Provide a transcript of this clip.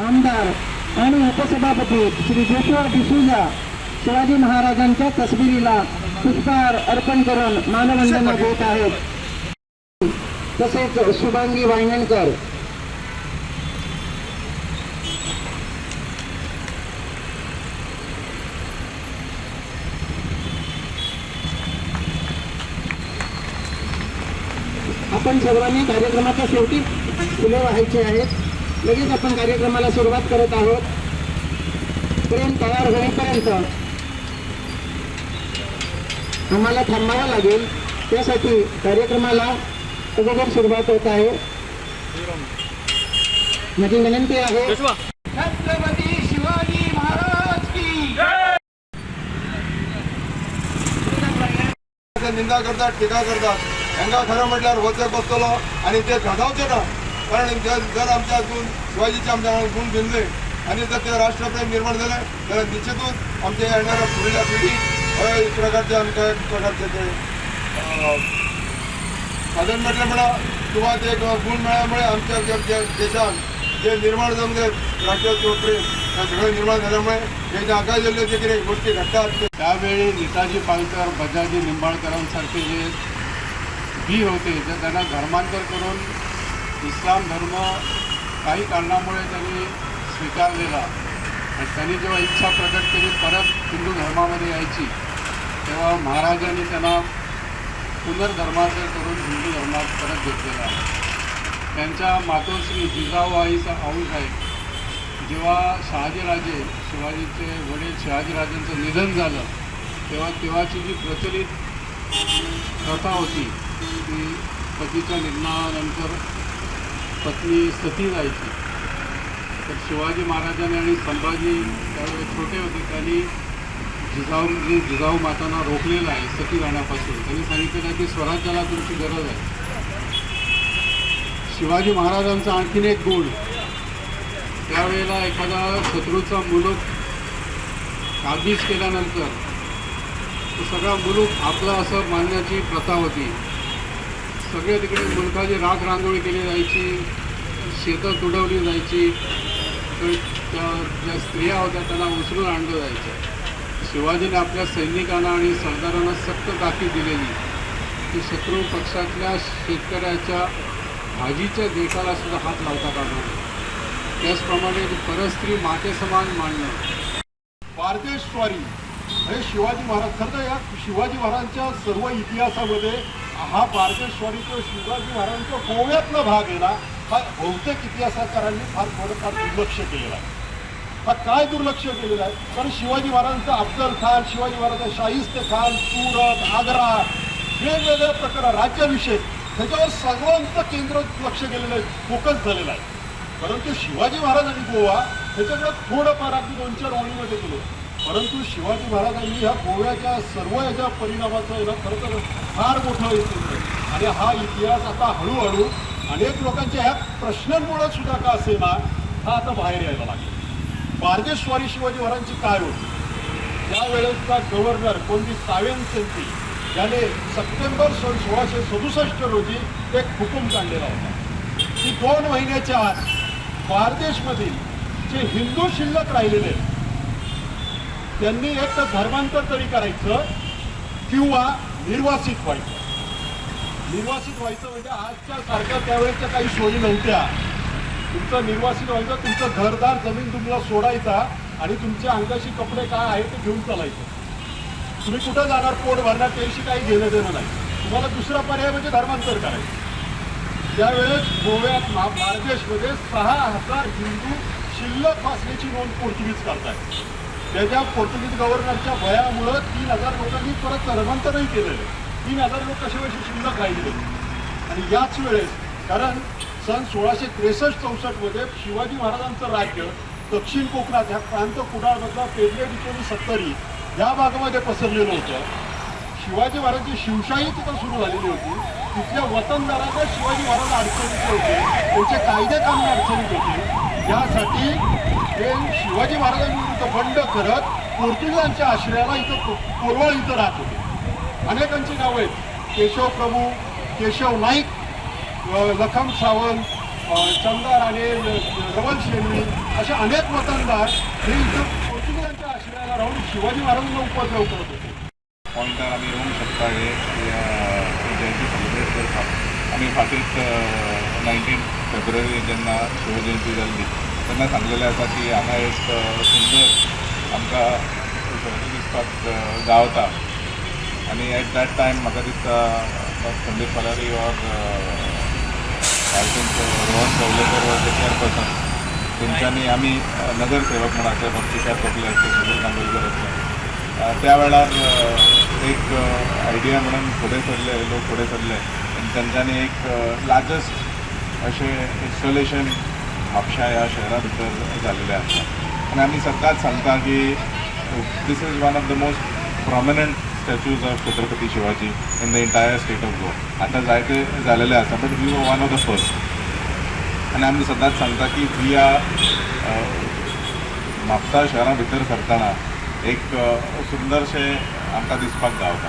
आमदार आणि उपसभापती श्री जोशुआ डिसूजा शिवाजी महाराजांच्या तस्बिरीला पुष्पहार अर्पण करून मानवंदना देत आहेत। तसेच शुभांगी वायंगणकर आपण सर्वांनी कार्यक्रमाच्या शेवटी फुले वाहायचे आहेत। लगेच आपण कार्यक्रमाला सुरुवात करत आहोत। प्रेम तयार होईपर्यंत आम्हाला थांबावं लागेल, त्यासाठी कार्यक्रमाला अगोदर सुरुवात होत आहे। माझी विनंती आहे, छत्रपती शिवाजी महाराज की जय। निंदा करतात, टीका करतात, यांना खरं म्हटल्यावर वचक बसतो आणि ते घडवते ना। कारण जर आमच्यातून शिवाजीचे आमच्या गुण बिनले आणि जर ते राष्ट्रप्रेम निर्माण झालं तर निश्चितच आमच्या येणाऱ्या पुढील पिढी एक प्रकारचे आमच्या एक प्रकारचे ते साधन म्हटलं म्हणा किंवा ते गुण मिळाल्यामुळे आमच्या देशात जे निर्माण झालं राष्ट्रीय प्रेम त्या सगळं निर्माण झाल्यामुळे हे जे आकाश जिल्ह्यात जे काही गोष्टी घडतात त्यावेळी नेताजी पालकर, बजाजी निंबाळकरांसारखे जे बी होते तर त्यांना धर्मांतर करून इस्लाम धर्म काही कारणामुळे त्यांनी स्वीकारलेला आणि त्यांनी जेव्हा इच्छा प्रकट केली परत हिंदू धर्मामध्ये यायची तेव्हा महाराजांनी त्यांना पुनर्धर्मांतर करून हिंदू धर्मात परत घेतलेला आहे। त्यांच्या मातोश्री जिजाऊबाईचा आऊसाहेब जेव्हा शहाजीराजे शिवाजीचे वडील शहाजीराजांचं निधन झालं तेव्हाची जी प्रचलित प्रथा होती की पतीच्या निधनानंतर पत्नी सती जायची, तर शिवाजी महाराजांनी आणि संभाजी त्यावेळेस छोटे होते त्यांनी जिजाऊ मातांना रोखलेलं आहे सती जाण्यापासून। त्यांनी सांगितलेलं की स्वराज्याला तुमची गरज आहे। शिवाजी महाराजांचा आणखीन एक गुण, त्यावेळेला एखादा शत्रूचा मुलूक काबीज केल्यानंतर तो सगळा मुलूक आपला असं मानण्याची प्रथा होती। सगळे तिकडे मुलखाची राख रांगोळी केली जायची, शेतं तुडवली जायची, तर ज्या स्त्रिया होत्या त्यांना उचलून आणलं जायचं। शिवाजीने आपल्या सैनिकांना आणि सरदारांना सक्त ताकीद दिलेली की शत्रू पक्षातल्या शेतकऱ्याच्या भाजीच्या देठाला सुद्धा हात लावता कामा नये। त्याचप्रमाणे परस्त्री मातेसमान मानणं, पारदेशवारी हे शिवाजी महाराज खरं तर या शिवाजी महाराजांच्या सर्व इतिहासामध्ये हा पारदेशवारीचा शिवाजी महाराजांचा गोव्यातला भाग आहे ना, हा बहुतेक इतिहासकारांनी फार थोडंफार दुर्लक्ष केलेला आहे। हा काय दुर्लक्ष केलेलं आहे, कारण शिवाजी महाराजांचा अफजल खान, शिवाजी महाराजांचा शाहिस्ते खान, सुरत, आग्रा, वेगवेगळ्या प्रकार राज्याभिषेक ह्याच्यावर सर्वांचं केंद्र लक्ष केलेलं आहे, फोकस झालेलं आहे। परंतु शिवाजी महाराज आणि गोवा ह्याच्याकडे थोडंफार अगदी 2-4 ओळीमध्ये गेलो, परंतु शिवाजी महाराजांनी ह्या गोव्याच्या सर्व याच्या परिणामाचं याला खरं तर फार मोठं केंद्र आहे। आणि हा इतिहास आता हळूहळू अनेक लोकांच्या ह्या प्रश्नांमुळे सुद्धा का असेना हा आता बाहेर यायला लागला। पारदेशवारी शिवाजी महाराजांची काय होती, त्यावेळेसचा गव्हर्नर कोणती सावेन सेंती याने सप्टेंबर 1667 रोजी एक हुकूम काढलेला होता की 2 महिन्याच्या आत बारदेशमधील जे हिंदू शिल्लक राहिलेले त्यांनी एक तर धर्मांतर तरी करायचं किंवा निर्वासित व्हायचं। निर्वासित व्हायचं म्हणजे आजच्या सारख्या त्यावेळेच्या काही सोयी नव्हत्या। तुमचं निर्वासित व्हायचं, तुमचं घरदार जमीन तुम्हाला सोडायचा आणि तुमच्या अंगाशी कपडे काय आहे ते घेऊन चालायचं। तुम्ही कुठं जाणार, पोट भरणार, त्याशी काही घेणं देणं नाही। तुम्हाला दुसरा पर्याय म्हणजे धर्मांतर करायचं। त्यावेळेस गोव्यात बारदेशमध्ये 6000 हिंदू शिल्लक असल्याची नोंद पोर्तुगीज करतायत। त्याच्या पोर्तुगीज गव्हर्नरच्या भयामुळं 3000 लोकांनी परत धर्मांतरही केलेलं। 3000 लोक कसे वेळी शिल्लक राहिले आणि याच वेळेस कारण सन 1663-64 मध्ये शिवाजी महाराजांचं राज्य दक्षिण कोकणात ह्या प्रांत कुडाळमधला पेरले डिचोली 70 या भागामध्ये पसरलेलं होतं। शिवाजी महाराजांची शिवशाही तिथं सुरू झालेली होती। तिथल्या वतनदारांना शिवाजी महाराज अडचणीत होते, त्यांचे कायदे कानून अडचणीत होते। यासाठी ते शिवाजी महाराजांविरुद्ध बंड करत पोर्तुगीजांच्या आश्रयाला इथं कोरवाळ इथं राहत होते। अनेकांची नावं आहेत, केशव प्रभू, केशव नाईक, लखम सावंत, चमदार आणि रवल शेणवी असे अनेक वतनदार हे इथं पोर्तुगीजांच्या आश्रयाला राहून शिवाजी महाराजांना उपद्रव करत होते. पॉइंटार आमी येवंक शकता हे जयंती सेलिब्रेट करतात. आमी फाटींच 19 फेब्रुवारी जेन्ना शिवजयंती जाल्ली तेन्ना सांगलेलें आसा की हांगा एक सुंदर आमकां दिसपाक गावता आनी एट दॅट टायम म्हाका दिसता Sandeep Palari or I think Rohan Chaulekar was the chairperson तेंच्यांनी आमी नगरसेवक म्हण आसले किशोर तोपले आसले सुनील कांदोळकर आसले त्या वेळार एक आयडिया म्हणून फुडें सरले लोक फुडें सरले आनी तेंच्यांनी एक लार्जस्ट अशें इन्स्टॉलेशन म्हापशा ह्या शहरा भितर जाल्लेलें आसा आनी आमी सदांच सांगता की this is one of the most prominent statues of Chhatrapati Shivaji in the entire state of Goa. आतां जायते जालेले आसा but we were one of the first आनी आमी सदांच सांगता की वी आर म्हापसा शहरा भितर सरतना एक सुंदरशें आमकां दिसपाक गावता.